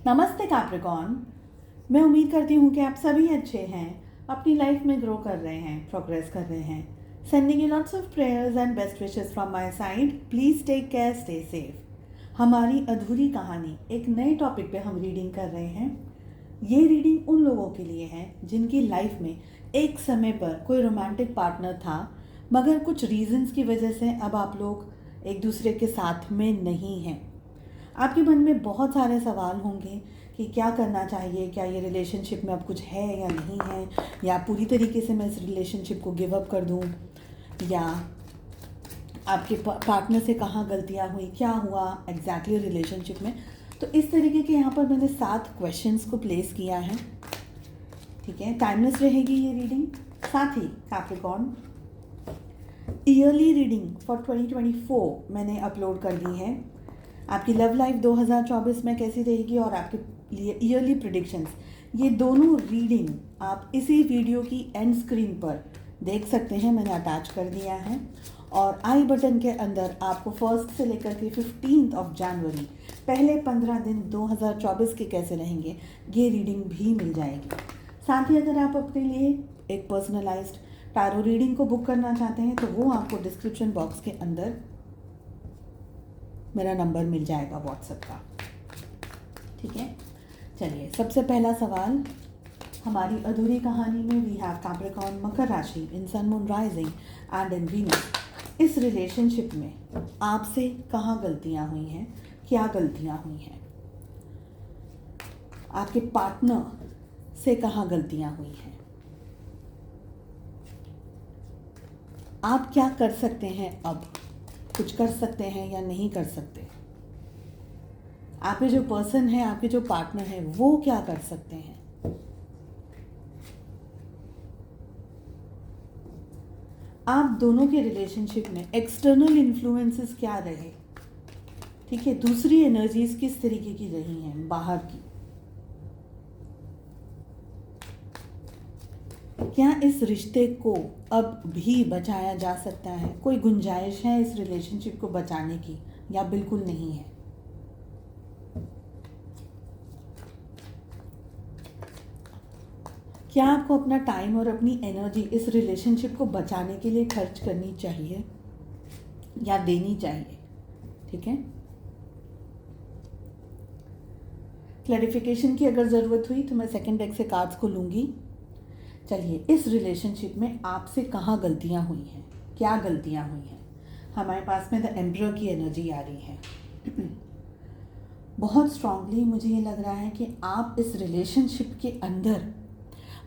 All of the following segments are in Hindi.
नमस्ते कैप्रिकॉर्न। मैं उम्मीद करती हूँ कि आप सभी अच्छे हैं, अपनी लाइफ में ग्रो कर रहे हैं, प्रोग्रेस कर रहे हैं। Sending you lots of prayers and best wishes from my side. Please take care, stay safe. हमारी अधूरी कहानी एक नए टॉपिक पे हम रीडिंग कर रहे हैं। ये रीडिंग उन लोगों के लिए है जिनकी लाइफ में एक समय पर कोई रोमांटिक पार्टनर था, मगर कुछ रीजंस की वजह से अब आप लोग एक दूसरे के साथ में नहीं हैं। आपके मन में बहुत सारे सवाल होंगे कि क्या करना चाहिए, क्या ये रिलेशनशिप में अब कुछ है या नहीं है, या पूरी तरीके से मैं इस रिलेशनशिप को गिव अप कर दूं, या आपके पार्टनर से कहाँ गलतियाँ हुई, क्या हुआ एग्जैक्टली रिलेशनशिप में। तो इस तरीके के यहाँ पर मैंने 7 क्वेश्चंस को प्लेस किया है। ठीक है, टाइमलेस रहेगी ये रीडिंग। साथ ही कैप्रिकॉर्न ईयरली रीडिंग फॉर 2024 मैंने अपलोड कर दी है। आपकी लव लाइफ 2024 में कैसी रहेगी और आपके लिए ईयरली प्रेडिक्शंस, ये दोनों रीडिंग आप इसी वीडियो की एंड स्क्रीन पर देख सकते हैं। मैंने अटैच कर दिया है और आई बटन के अंदर आपको 1 से लेकर के 15 जनवरी पहले 15 दिन 2024 के कैसे रहेंगे ये रीडिंग भी मिल जाएगी। साथ ही अगर आप अपने लिए एक पर्सनलाइज्ड टैरो रीडिंग को बुक करना चाहते हैं तो वो आपको डिस्क्रिप्शन बॉक्स के अंदर मेरा नंबर मिल जाएगा व्हाट्सएप का। ठीक है, चलिए सबसे पहला सवाल हमारी अधूरी कहानी में वी हैव कैप्रिकॉर्न, मकर राशि, in sun moon rising and in Venus. इस रिलेशनशिप में आपसे कहाँ गलतियाँ हुई हैं, क्या गलतियाँ हुई हैं, आपके पार्टनर से कहाँ गलतियाँ हुई हैं, आप क्या कर सकते हैं, अब कुछ कर सकते हैं या नहीं कर सकते, आपके जो पर्सन है, आपके जो पार्टनर है वो क्या कर सकते हैं। आप दोनों के रिलेशनशिप में एक्सटर्नल इन्फ्लुएंसेस क्या रहे। ठीक है, दूसरी एनर्जीज किस तरीके की रही हैं बाहर की। क्या इस रिश्ते को अब भी बचाया जा सकता है, कोई गुंजाइश है इस रिलेशनशिप को बचाने की या बिल्कुल नहीं है। क्या आपको अपना टाइम और अपनी एनर्जी इस रिलेशनशिप को बचाने के लिए खर्च करनी चाहिए या देनी चाहिए। ठीक है, क्लैरिफिकेशन की अगर ज़रूरत हुई तो मैं सेकंड डेक से कार्ड्स को लूँगी। चलिए, इस रिलेशनशिप में आपसे कहाँ गलतियाँ हुई हैं, क्या गलतियाँ हुई हैं। हमारे पास में द एम्परर की एनर्जी आ रही है। बहुत स्ट्रांगली मुझे ये लग रहा है कि आप इस रिलेशनशिप के अंदर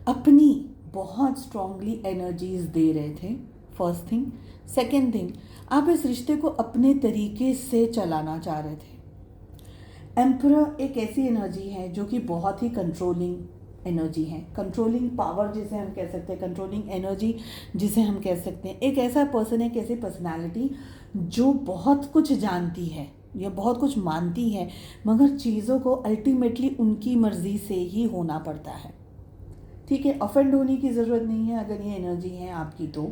अपनी बहुत स्ट्रांगली एनर्जीज दे रहे थे, फर्स्ट थिंग। सेकेंड थिंग, आप इस रिश्ते को अपने तरीके से चलाना चाह रहे थे। एम्परर एक ऐसी एनर्जी है जो कि बहुत ही कंट्रोलिंग एनर्जी है, कंट्रोलिंग पावर जिसे हम कह सकते हैं, कंट्रोलिंग एनर्जी जिसे हम कह सकते हैं। एक ऐसा पर्सन है, एक ऐसी पर्सनैलिटी जो बहुत कुछ जानती है या बहुत कुछ मानती है, मगर चीज़ों को अल्टीमेटली उनकी मर्जी से ही होना पड़ता है। ठीक है, ऑफेंड होने की ज़रूरत नहीं है अगर ये एनर्जी है आपकी। तो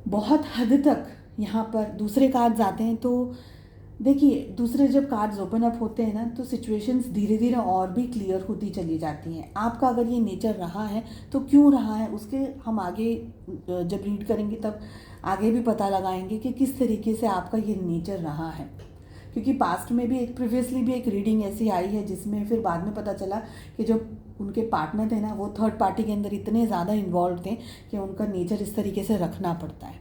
बहुत हद तक यहाँ पर दूसरे कार्ड्स आते हैं तो देखिए, दूसरे जब कार्ड्स ओपन अप होते हैं ना तो सिचुएशंस धीरे धीरे और भी क्लियर होती चली जाती हैं। आपका अगर ये नेचर रहा है तो क्यों रहा है उसके हम आगे जब रीड करेंगे तब आगे भी पता लगाएंगे कि किस तरीके से आपका ये नेचर रहा है। क्योंकि पास्ट में भी एक प्रीवियसली भी एक रीडिंग ऐसी आई है जिसमें फिर बाद में पता चला कि जो उनके पार्टनर थे ना वो थर्ड पार्टी के अंदर इतने ज़्यादा इन्वॉल्व थे कि उनका नेचर इस तरीके से रखना पड़ता है।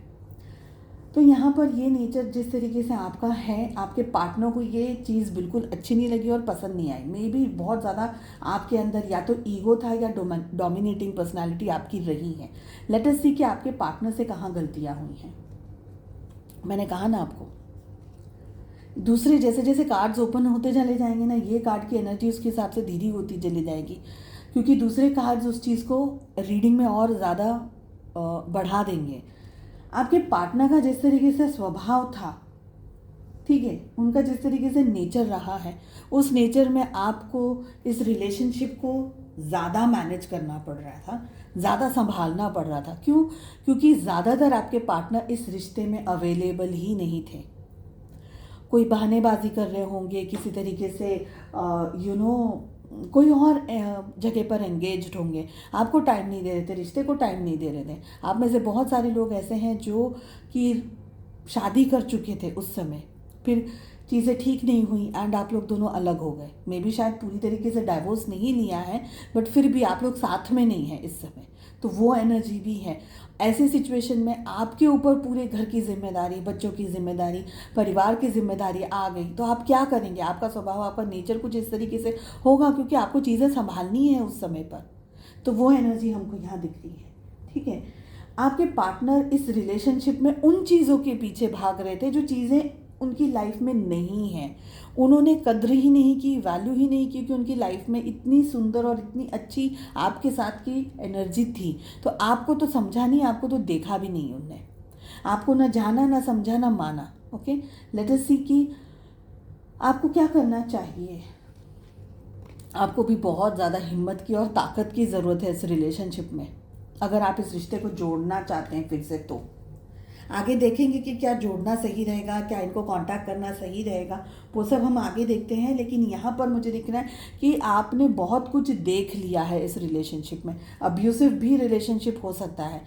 तो यहाँ पर ये नेचर जिस तरीके से आपका है, आपके पार्टनर को ये चीज़ बिल्कुल अच्छी नहीं लगी और पसंद नहीं आई। मे बी बहुत ज़्यादा आपके अंदर या तो ईगो था या डोमिनेटिंग पर्सनालिटी आपकी रही है। लेट अस सी कि आपके पार्टनर से कहाँ गलतियाँ हुई हैं। मैंने कहा ना आपको, दूसरे जैसे जैसे कार्ड्स ओपन होते चले जाएंगे ना, ये कार्ड की एनर्जी उसके हिसाब से धीरे होती चली जाएगी, क्योंकि दूसरे कार्ड्स उस चीज़ को रीडिंग में और ज़्यादा बढ़ा देंगे। आपके पार्टनर का जिस तरीके से स्वभाव था, ठीक है, उनका जिस तरीके से नेचर रहा है, उस नेचर में आपको इस रिलेशनशिप को ज़्यादा मैनेज करना पड़ रहा था, ज़्यादा संभालना पड़ रहा था। क्यों? क्योंकि ज़्यादातर आपके पार्टनर इस रिश्ते में अवेलेबल ही नहीं थे। कोई बहानेबाजी कर रहे होंगे, किसी तरीके से कोई और जगह पर एंगेज्ड होंगे, आपको टाइम नहीं दे रहे थे, रिश्ते को टाइम नहीं दे रहे थे। आप में से बहुत सारे लोग ऐसे हैं जो कि शादी कर चुके थे उस समय, फिर चीज़ें ठीक नहीं हुई एंड आप लोग दोनों अलग हो गए। मे बी शायद पूरी तरीके से डाइवोर्स नहीं लिया है, बट फिर भी आप लोग साथ में नहीं हैं इस समय, तो वो एनर्जी भी है। ऐसी सिचुएशन में आपके ऊपर पूरे घर की जिम्मेदारी, बच्चों की जिम्मेदारी, परिवार की जिम्मेदारी आ गई, तो आप क्या करेंगे? आपका स्वभाव, आपका नेचर कुछ इस तरीके से होगा, क्योंकि आपको चीज़ें संभालनी है उस समय पर। तो वो एनर्जी हमको यहाँ दिख रही है, ठीक है। आपके पार्टनर इस रिलेशनशिप में उन चीज़ों के पीछे भाग रहे थे जो चीज़ें उनकी लाइफ में नहीं हैं। उन्होंने कद्र ही नहीं की, वैल्यू ही नहीं की, कि उनकी लाइफ में इतनी सुंदर और इतनी अच्छी आपके साथ की एनर्जी थी। तो आपको तो समझा नहीं, आपको तो देखा भी नहीं उनने, आपको ना जाना, ना समझा, ना माना। ओके, लेट अस सी कि आपको क्या करना चाहिए। आपको भी बहुत ज़्यादा हिम्मत की और ताकत की ज़रूरत है इस रिलेशनशिप में, अगर आप इस रिश्ते को जोड़ना चाहते हैं फिर से। तो आगे देखेंगे कि क्या जोड़ना सही रहेगा, क्या इनको कांटेक्ट करना सही रहेगा, वो सब हम आगे देखते हैं। लेकिन यहाँ पर मुझे दिख रहा है कि आपने बहुत कुछ देख लिया है इस रिलेशनशिप में। अब्यूसिव भी रिलेशनशिप हो सकता है,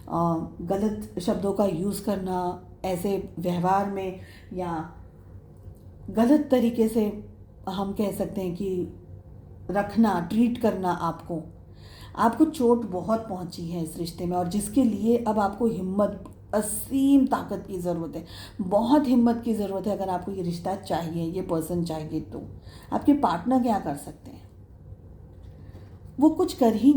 गलत शब्दों का यूज़ करना ऐसे व्यवहार में, या गलत तरीके से हम कह सकते हैं कि रखना, ट्रीट करना। आपको चोट बहुत पहुंची है इस रिश्ते में, और जिसके लिए अब आपको हिम्मत, असीम ताकत की ज़रूरत है, बहुत हिम्मत की ज़रूरत है। अगर आपको ये रिश्ता चाहिए, ये पर्सन चाहिए, तो आपके पार्टनर क्या कर सकते हैं? वो कुछ कर ही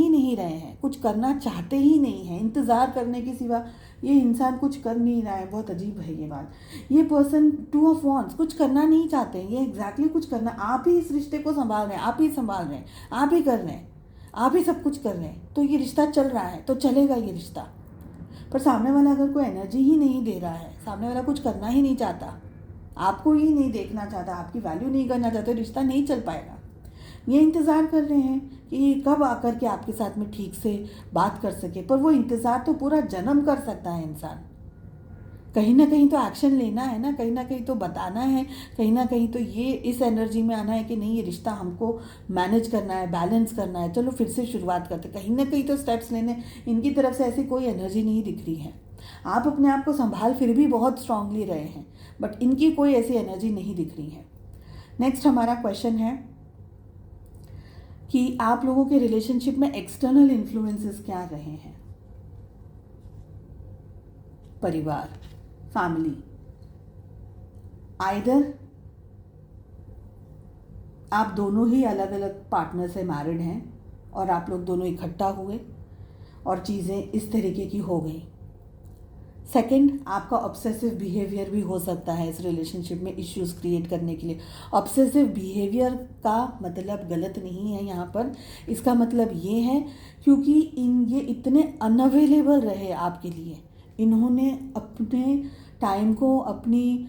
नहीं रहे हैं, कुछ करना चाहते ही नहीं हैं। इंतज़ार करने के सिवा ये इंसान कुछ कर नहीं रहा है। बहुत अजीब है ये बात। ये पर्सन 2 ऑफ वांड्स कुछ करना नहीं चाहते हैं, ये एग्जैक्टली कुछ करना। आप ही इस रिश्ते को संभाल रहे हैं, आप ही संभाल रहे हैं, आप ही कर रहे हैं, आप ही सब कुछ कर रहे हैं। तो ये रिश्ता चल रहा है, तो चलेगा ये रिश्ता। पर सामने वाला अगर कोई एनर्जी ही नहीं दे रहा है, सामने वाला कुछ करना ही नहीं चाहता, आपको ही नहीं देखना चाहता, आपकी वैल्यू नहीं करना चाहता, रिश्ता नहीं चल पाएगा। ये इंतज़ार कर रहे हैं कि कब आकर के आपके साथ में ठीक से बात कर सके। पर वो इंतज़ार तो पूरा जन्म कर सकता है इंसान। कहीं ना कहीं तो एक्शन लेना है ना, कहीं ना कहीं तो बताना है, कहीं ना कहीं तो ये इस एनर्जी में आना है कि नहीं, ये रिश्ता हमको मैनेज करना है, बैलेंस करना है, चलो फिर से शुरुआत करते। कहीं ना कहीं तो स्टेप्स लेने। इनकी तरफ से ऐसी कोई एनर्जी नहीं दिख रही है। आप अपने आप को संभाल फिर भी बहुत स्ट्रांगली रहे हैं, बट इनकी कोई ऐसी एनर्जी नहीं दिख रही है। नेक्स्ट हमारा क्वेश्चन है कि आप लोगों के रिलेशनशिप में एक्सटर्नल इन्फ्लुएंसेस क्या रहे हैं? परिवार, फैमिली, आइदर आप दोनों ही अलग अलग पार्टनर से मैरिड हैं और आप लोग दोनों इकट्ठा हुए और चीज़ें इस तरीके की हो गई। सेकंड, आपका ऑब्सेसिव बिहेवियर भी हो सकता है इस रिलेशनशिप में इश्यूज क्रिएट करने के लिए। ऑब्सेसिव बिहेवियर का मतलब गलत नहीं है यहाँ पर, इसका मतलब ये है क्योंकि ये इतने अनअवेलेबल रहे आपके लिए, इन्होंने अपने टाइम को, अपनी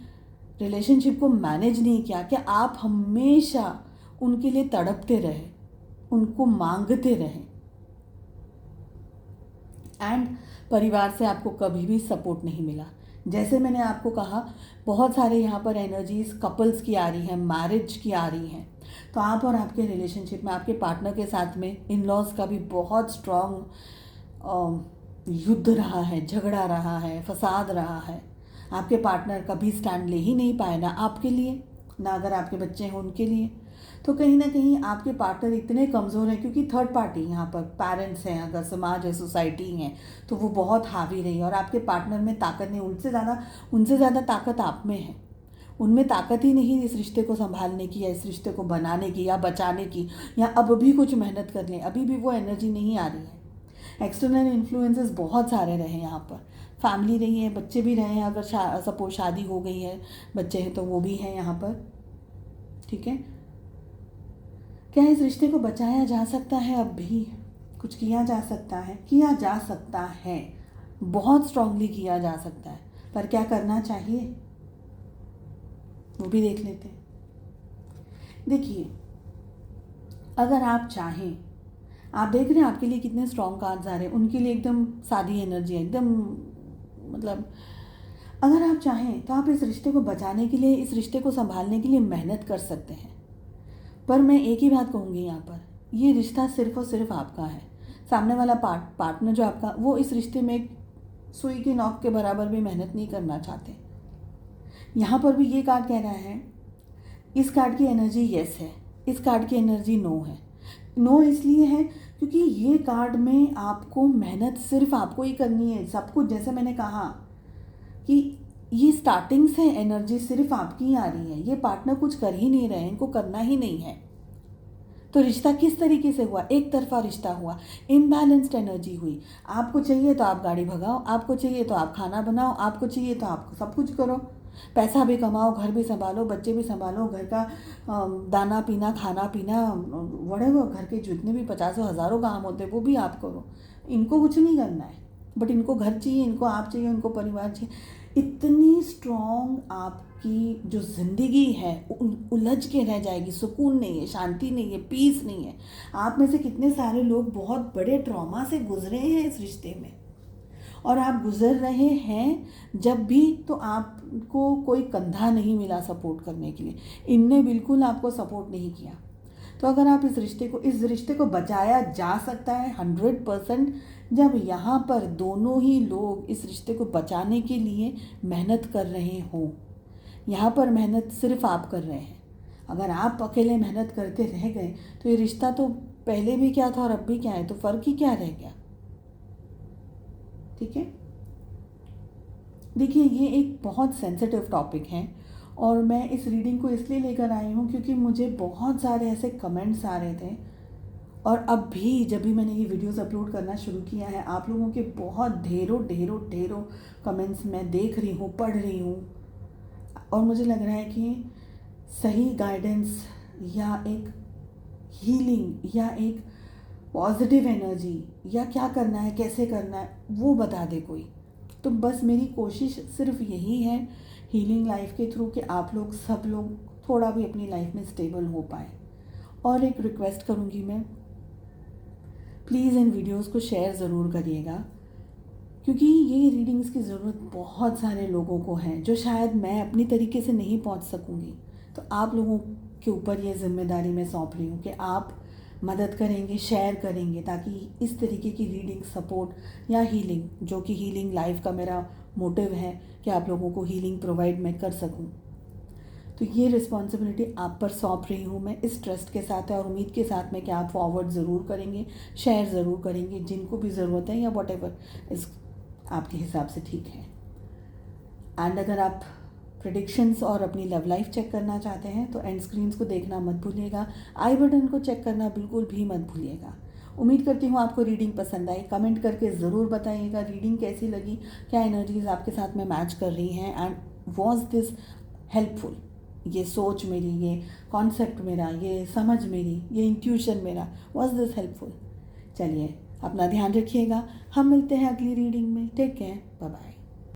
रिलेशनशिप को मैनेज नहीं किया कि आप हमेशा उनके लिए तड़पते रहे, उनको मांगते रहे, एंड परिवार से आपको कभी भी सपोर्ट नहीं मिला। जैसे मैंने आपको कहा, बहुत सारे यहाँ पर एनर्जीज कपल्स की आ रही हैं, मैरिज की आ रही हैं। तो आप और आपके रिलेशनशिप में, आपके पार्टनर के साथ में इन लॉज का भी बहुत स्ट्रॉन्ग युद्ध रहा है, झगड़ा रहा है, फसाद रहा है। आपके पार्टनर कभी स्टैंड ले ही नहीं पाए, ना आपके लिए, ना अगर आपके बच्चे हैं उनके लिए। तो कहीं ना कहीं आपके पार्टनर इतने कमज़ोर हैं, क्योंकि थर्ड पार्टी यहाँ पर पेरेंट्स हैं, अगर समाज है, सोसाइटी हैं, तो वो बहुत हावी रही और आपके पार्टनर में ताकत नहीं, उनसे ज़्यादा ताकत आप में है। उनमें ताकत ही नहीं इस रिश्ते को संभालने की, या इस रिश्ते को बनाने की, या बचाने की, या अब भी कुछ मेहनत करने, अभी भी वो एनर्जी नहीं आ रही है। एक्सटर्नल इन्फ्लुएंसेस बहुत सारे रहे यहाँ पर। फैमिली रही है, बच्चे भी रहे हैं, अगर सपोज शादी हो गई है, बच्चे हैं, तो वो भी हैं यहाँ पर। ठीक है, क्या इस रिश्ते को बचाया जा सकता है? अब भी कुछ किया जा सकता है, बहुत स्ट्रांगली किया जा सकता है, पर क्या करना चाहिए वो भी देख लेते हैं। देखिए, अगर आप चाहें, आप देख रहे हैं आपके लिए कितने स्ट्रॉन्ग कार्ड्स आ रहे हैं, उनके लिए एकदम सादी एनर्जी है, एकदम मतलब अगर आप चाहें तो आप इस रिश्ते को बचाने के लिए, इस रिश्ते को संभालने के लिए मेहनत कर सकते हैं। पर मैं एक ही बात कहूँगी यहाँ पर, ये रिश्ता सिर्फ और सिर्फ आपका है। सामने वाला पार्टनर जो आपका, वो इस रिश्ते में एक सुई की नोक के बराबर भी मेहनत नहीं करना चाहते। यहाँ पर भी ये कार्ड कह रहा है, इस कार्ड की एनर्जी यस है, इस कार्ड की एनर्जी नो है। नो इसलिए है क्योंकि ये कार्ड में आपको मेहनत सिर्फ आपको ही करनी है। सब कुछ, जैसे मैंने कहा कि ये स्टार्टिंग से एनर्जी सिर्फ आपकी ही आ रही है। ये पार्टनर कुछ कर ही नहीं रहे हैं, इनको करना ही नहीं है। तो रिश्ता किस तरीके से हुआ? एक तरफा रिश्ता हुआ, इम्बैलेंस्ड एनर्जी हुई। आपको चाहिए तो आप गाड़ी भगाओ, आपको चाहिए तो आप खाना बनाओ, आपको चाहिए तो आप सब कुछ करो, पैसा भी कमाओ, घर भी संभालो, बच्चे भी संभालो, घर का दाना पीना, खाना पीना, वड़ेवर, घर के जितने भी 50 हज़ारों काम होते हैं वो भी आप करो। इनको कुछ नहीं करना है, बट इनको घर चाहिए, इनको आप चाहिए, इनको परिवार चाहिए। इतनी स्ट्रॉन्ग आपकी जो ज़िंदगी है उलझ के रह जाएगी। सुकून नहीं है, शांति नहीं है, पीस नहीं है। आप में से कितने सारे लोग बहुत बड़े ट्रॉमा से गुजरे हैं इस रिश्ते में, और आप गुजर रहे हैं जब भी, तो आपको कोई कंधा नहीं मिला सपोर्ट करने के लिए। इनने बिल्कुल आपको सपोर्ट नहीं किया। तो अगर आप इस रिश्ते को बचाया जा सकता है 100%, जब यहाँ पर दोनों ही लोग इस रिश्ते को बचाने के लिए मेहनत कर रहे हों। यहाँ पर मेहनत सिर्फ आप कर रहे हैं। अगर आप अकेले मेहनत करते रह गए तो ये रिश्ता तो पहले भी क्या था और अब भी क्या है, तो फ़र्क ही क्या रह गया। ठीक है, देखिए ये एक बहुत सेंसिटिव टॉपिक है, और मैं इस रीडिंग को इसलिए लेकर आई हूँ क्योंकि मुझे बहुत सारे ऐसे कमेंट्स आ रहे थे, और अब भी जब भी मैंने ये वीडियोस अपलोड करना शुरू किया है, आप लोगों के बहुत ढेरों कमेंट्स मैं देख रही हूँ, पढ़ रही हूँ, और मुझे लग रहा है कि सही गाइडेंस या एक हीलिंग या एक पॉजिटिव एनर्जी या क्या करना है, कैसे करना है, वो बता दे कोई। तो बस मेरी कोशिश सिर्फ यही है हीलिंग लाइफ के थ्रू कि आप लोग, सब लोग थोड़ा भी अपनी लाइफ में स्टेबल हो पाए। और एक रिक्वेस्ट करूँगी मैं, प्लीज़ इन वीडियोस को शेयर ज़रूर करिएगा, क्योंकि ये रीडिंग्स की ज़रूरत बहुत सारे लोगों को है जो शायद मैं अपनी तरीके से नहीं पहुंच सकूंगी। तो आप लोगों के ऊपर ये जिम्मेदारी मैं सौंप रही हूँ कि आप मदद करेंगे, शेयर करेंगे, ताकि इस तरीके की रीडिंग, सपोर्ट या हीलिंग, जो कि हीलिंग लाइफ का मेरा मोटिव है कि आप लोगों को हीलिंग प्रोवाइड मैं कर सकूं। तो ये रिस्पॉन्सिबिलिटी आप पर सौंप रही हूँ मैं, इस ट्रस्ट के साथ है और उम्मीद के साथ में कि आप फॉरवर्ड ज़रूर करेंगे, शेयर ज़रूर करेंगे जिनको भी ज़रूरत है, या वॉटेवर इस आपके हिसाब से ठीक है। एंड अगर आप प्रेडिक्शंस और अपनी लव लाइफ चेक करना चाहते हैं तो एंड स्क्रीन्स को देखना मत भूलिएगा, आई बटन को चेक करना बिल्कुल भी मत भूलिएगा। उम्मीद करती हूँ आपको रीडिंग पसंद आई। कमेंट करके ज़रूर बताइएगा रीडिंग कैसी लगी, क्या एनर्जीज आपके साथ में मैच कर रही हैं, एंड वॉज दिस हेल्पफुल। ये सोच मेरी, ये कॉन्सेप्ट मेरा, ये समझ मेरी, ये इंट्यूशन मेरा, वॉज दिस हेल्पफुल। चलिए, अपना ध्यान रखिएगा, हम मिलते हैं अगली रीडिंग में। Take care, bye bye.